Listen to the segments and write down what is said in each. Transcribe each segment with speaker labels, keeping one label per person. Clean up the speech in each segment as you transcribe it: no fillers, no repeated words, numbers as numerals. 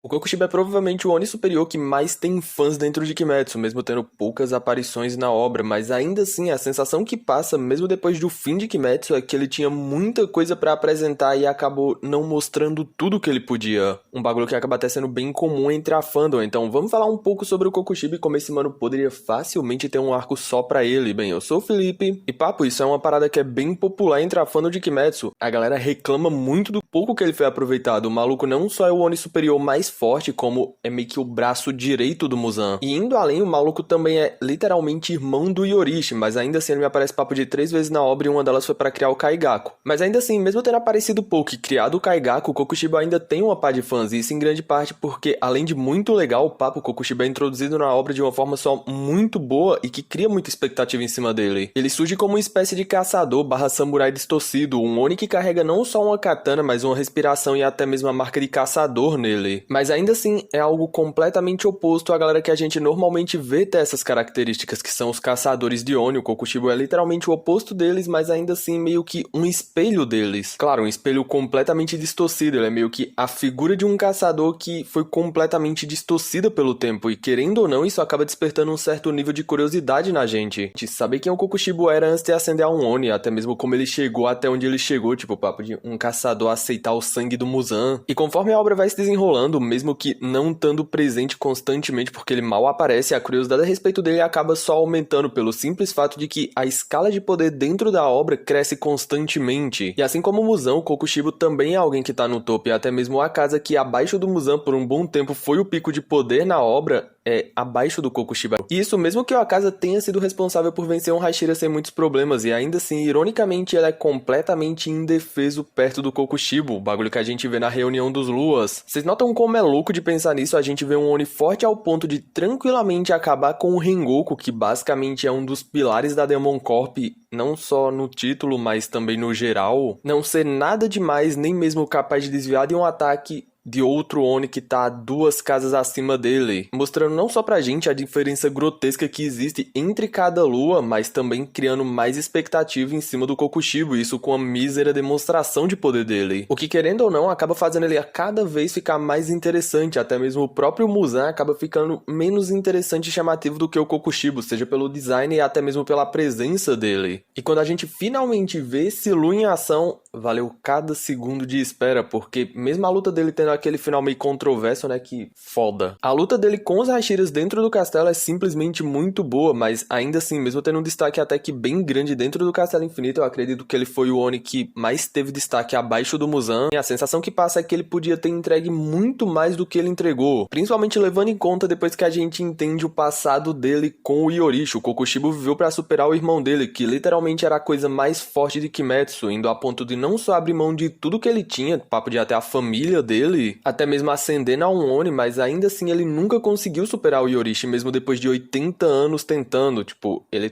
Speaker 1: O Kokushiba é provavelmente o Oni superior que mais tem fãs dentro de Kimetsu, mesmo tendo poucas aparições na obra, mas ainda assim a sensação que passa, mesmo depois do fim de Kimetsu, é que ele tinha muita coisa pra apresentar e acabou não mostrando tudo que ele podia. Um bagulho que acaba até sendo bem comum entre a fandom, então vamos falar um pouco sobre o Kokushiba e como esse mano poderia facilmente ter um arco só pra ele. Bem, eu sou o Felipe, e papo, isso é uma parada que é bem popular entre a fandom de Kimetsu. A galera reclama muito do pouco que ele foi aproveitado. O maluco não só é o Oni superior mais forte, como é meio que o braço direito do Muzan. E indo além, o maluco também é literalmente irmão do Yorishi, mas ainda assim ele me aparece papo de 3 vezes na obra e uma delas foi pra criar o Kaigaku. Mas ainda assim, mesmo tendo aparecido pouco e criado o Kaigaku, o Kokushiba ainda tem uma pá de fãs, e isso em grande parte porque, além de muito legal, o papo Kokushiba é introduzido na obra de uma forma só muito boa e que cria muita expectativa em cima dele. Ele surge como uma espécie de caçador barra samurai distorcido, um Oni que carrega não só uma katana, mas uma respiração e até mesmo a marca de caçador nele. Mas ainda assim, é algo completamente oposto à galera que a gente normalmente vê ter essas características, que são os caçadores de Oni. O Kokushiba é literalmente o oposto deles, mas ainda assim meio que um espelho deles. Claro, um espelho completamente distorcido, ele é meio que a figura de um caçador que foi completamente distorcida pelo tempo, e querendo ou não, isso acaba despertando um certo nível de curiosidade na gente. De saber quem o Kokushiba era antes de ascender a um Oni, até mesmo como ele chegou até onde ele chegou, tipo o papo de um caçador aceitar o sangue do Muzan. E conforme a obra vai se desenrolando, mesmo que não estando presente constantemente porque ele mal aparece, a curiosidade a respeito dele acaba só aumentando pelo simples fato de que a escala de poder dentro da obra cresce constantemente. E assim como o Muzan, o Kokushiba também é alguém que tá no topo, e até mesmo a casa que abaixo do Muzan por um bom tempo foi o pico de poder na obra, é abaixo do Kokushiba. E isso mesmo que o Akaza tenha sido responsável por vencer um Hashira sem muitos problemas, e ainda assim, ironicamente, ele é completamente indefeso perto do Kokushiba, o bagulho que a gente vê na reunião dos Luas. Vocês notam como é louco de pensar nisso? A gente vê um Oni forte ao ponto de tranquilamente acabar com o Rengoku, que basicamente é um dos pilares da Demon Corp, não só no título, mas também no geral. Não ser nada demais, nem mesmo capaz de desviar de um ataque de outro Oni que tá 2 casas acima dele, mostrando não só pra gente a diferença grotesca que existe entre cada lua, mas também criando mais expectativa em cima do Kokushiba, isso com a mísera demonstração de poder dele. O que, querendo ou não, acaba fazendo ele a cada vez ficar mais interessante, até mesmo o próprio Muzan acaba ficando menos interessante e chamativo do que o Kokushiba, seja pelo design e até mesmo pela presença dele. E quando a gente finalmente vê esse Lu em ação, valeu cada segundo de espera, porque mesmo a luta dele tendo aquele final meio controverso, né, que foda. A luta dele com os Hashiras dentro do castelo é simplesmente muito boa, mas ainda assim, mesmo tendo um destaque até que bem grande dentro do Castelo Infinito, eu acredito que ele foi o Oni que mais teve destaque abaixo do Muzan, e a sensação que passa é que ele podia ter entregue muito mais do que ele entregou, principalmente levando em conta depois que a gente entende o passado dele com o Yorishi. O Kokushiba viveu pra superar o irmão dele, que literalmente era a coisa mais forte de Kimetsu, indo a ponto de não só abrir mão de tudo que ele tinha, papo de até a família dele, até mesmo ascendendo a um Oni, mas ainda assim ele nunca conseguiu superar o Yorishi, mesmo depois de 80 anos tentando. Tipo, ele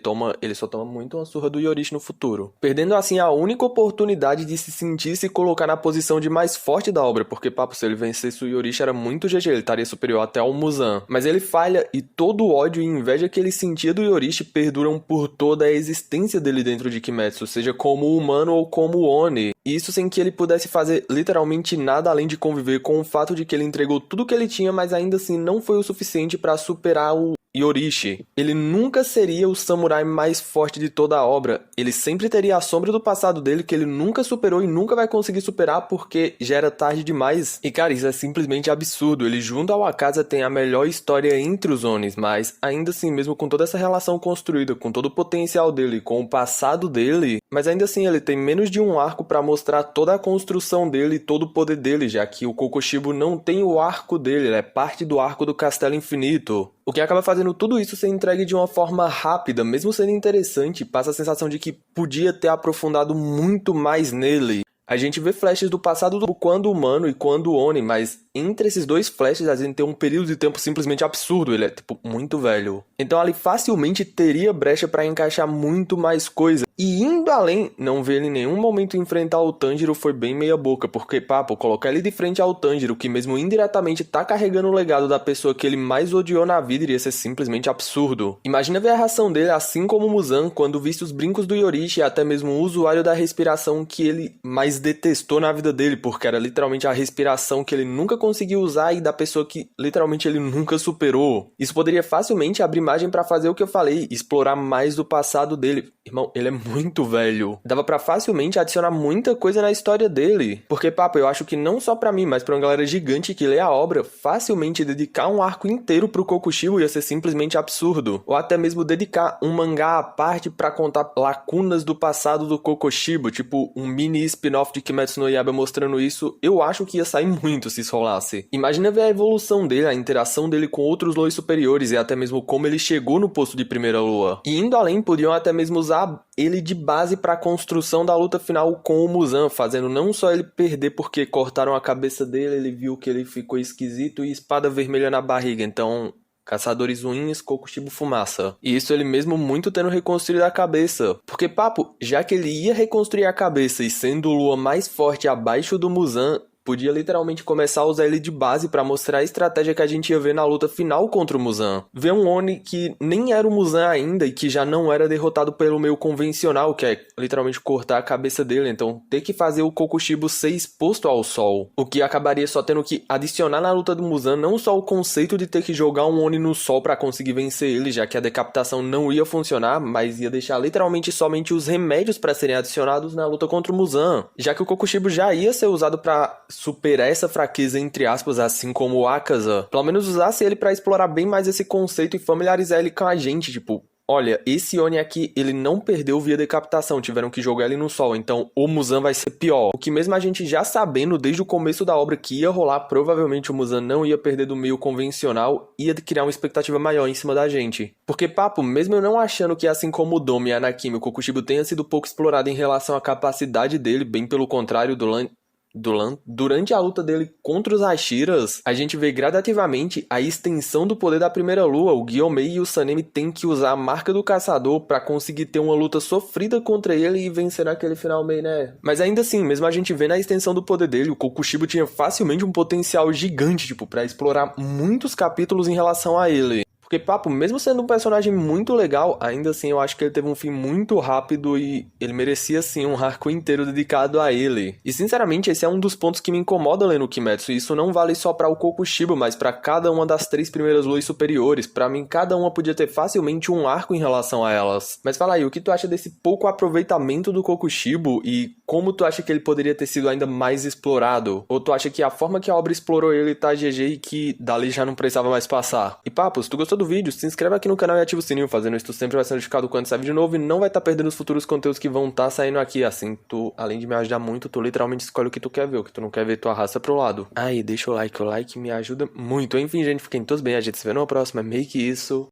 Speaker 1: só toma muito uma surra do Yorishi no futuro, perdendo assim a única oportunidade de se sentir e se colocar na posição de mais forte da obra, porque papo, se ele vencesse o Yorishi era muito GG, ele estaria superior até ao Muzan. Mas ele falha, e todo o ódio e inveja que ele sentia do Yorishi perduram por toda a existência dele dentro de Kimetsu, seja como humano ou como Oni. E isso sem que ele pudesse fazer literalmente nada além de conviver com o fato de que ele entregou tudo que ele tinha, mas ainda assim não foi o suficiente para superar o Yorishi. Ele nunca seria o samurai mais forte de toda a obra. Ele sempre teria a sombra do passado dele que ele nunca superou e nunca vai conseguir superar porque já era tarde demais. E cara, isso é simplesmente absurdo. Ele junto ao Akaza tem a melhor história entre os Onis, mas ainda assim, mesmo com toda essa relação construída, com todo o potencial dele, com o passado dele, mas ainda assim ele tem menos de um arco para mostrar toda a construção dele e todo o poder dele, já que o Kokushiba não tem o arco dele, ele é parte do arco do Castelo Infinito. O que acaba fazendo tudo isso ser entregue de uma forma rápida, mesmo sendo interessante, passa a sensação de que podia ter aprofundado muito mais nele. A gente vê flashes do passado do quando humano e quando Oni, mas entre esses dois flashes a gente tem um período de tempo simplesmente absurdo, ele é tipo muito velho. Então ali facilmente teria brecha pra encaixar muito mais coisa. E indo além, não ver ele em nenhum momento enfrentar o Tanjiro foi bem meia boca, porque, papo, colocar ele de frente ao Tanjiro, que mesmo indiretamente tá carregando o legado da pessoa que ele mais odiou na vida, iria ser simplesmente absurdo. Imagina ver a reação dele, assim como o Muzan, quando visse os brincos do Yorishi e até mesmo o usuário da respiração que ele mais detestou na vida dele, porque era literalmente a respiração que ele nunca conseguiu usar e da pessoa que literalmente ele nunca superou. Isso poderia facilmente abrir margem pra fazer o que eu falei, explorar mais do passado dele. Irmão, ele é muito velho. Dava pra facilmente adicionar muita coisa na história dele. Porque, papo, eu acho que não só pra mim, mas pra uma galera gigante que lê a obra, facilmente dedicar um arco inteiro pro Kokushibo ia ser simplesmente absurdo. Ou até mesmo dedicar um mangá à parte pra contar lacunas do passado do Kokushibo, tipo um mini spin-off de Kimetsu no Yaiba mostrando isso, eu acho que ia sair muito se isso rolasse. Imagina ver a evolução dele, a interação dele com outros Lois superiores e até mesmo como ele chegou no posto de primeira lua. E indo além, podiam até mesmo usar ele de base para a construção da luta final com o Muzan, fazendo não só ele perder porque cortaram a cabeça dele, ele viu que ele ficou esquisito e espada vermelha na barriga, então caçadores ruins, Kokushibo fumaça. E isso ele mesmo muito tendo reconstruído a cabeça. Porque, papo, já que ele ia reconstruir a cabeça e sendo o Lua mais forte abaixo do Muzan, podia literalmente começar a usar ele de base pra mostrar a estratégia que a gente ia ver na luta final contra o Muzan. Ver um Oni que nem era o Muzan ainda e que já não era derrotado pelo meio convencional, que é literalmente cortar a cabeça dele, então ter que fazer o Kokushibo ser exposto ao sol. O que acabaria só tendo que adicionar na luta do Muzan não só o conceito de ter que jogar um Oni no sol pra conseguir vencer ele, já que a decapitação não ia funcionar, mas ia deixar literalmente somente os remédios pra serem adicionados na luta contra o Muzan. Já que o Kokushibo já ia ser usado pra superar essa fraqueza, entre aspas, assim como o Akaza, pelo menos usasse ele pra explorar bem mais esse conceito e familiarizar ele com a gente, tipo, olha, esse Oni aqui, ele não perdeu via decapitação, tiveram que jogar ele no sol, então o Muzan vai ser pior. O que mesmo a gente já sabendo desde o começo da obra que ia rolar, provavelmente o Muzan não ia perder do meio convencional, ia criar uma expectativa maior em cima da gente. Porque, papo, mesmo eu não achando que assim como o Domi e a Nakimi, o Kokushibo tenha sido pouco explorado em relação à capacidade dele, bem pelo contrário durante a luta dele contra os Hashiras, a gente vê gradativamente a extensão do poder da primeira lua. O Gyomei e o Sanemi têm que usar a marca do caçador pra conseguir ter uma luta sofrida contra ele e vencer naquele final meio, né? Mas ainda assim, mesmo a gente vendo a extensão do poder dele, o Kokushibo tinha facilmente um potencial gigante, tipo, pra explorar muitos capítulos em relação a ele. Porque, papo, mesmo sendo um personagem muito legal, ainda assim eu acho que ele teve um fim muito rápido e ele merecia, sim, um arco inteiro dedicado a ele. E, sinceramente, esse é um dos pontos que me incomoda lendo o Kimetsu, e isso não vale só pra o Kokushibo, mas pra cada uma das 3 primeiras luas superiores. Pra mim, cada uma podia ter facilmente um arco em relação a elas. Mas fala aí, o que tu acha desse pouco aproveitamento do Kokushibo e como tu acha que ele poderia ter sido ainda mais explorado? Ou tu acha que a forma que a obra explorou ele tá GG e que dali já não precisava mais passar? E, papo, se tu gostou do vídeo, se inscreve aqui no canal e ativa o sininho, fazendo isso tu sempre vai ser notificado quando sair vídeo novo e não vai estar perdendo os futuros conteúdos que vão estar saindo aqui. Assim, tu, além de me ajudar muito, tu literalmente escolhe o que tu quer ver, o que tu não quer ver, tu arrasta pro lado. Aí, deixa o like me ajuda muito. Enfim, gente, fiquem todos bem, a gente se vê numa próxima, meio que isso.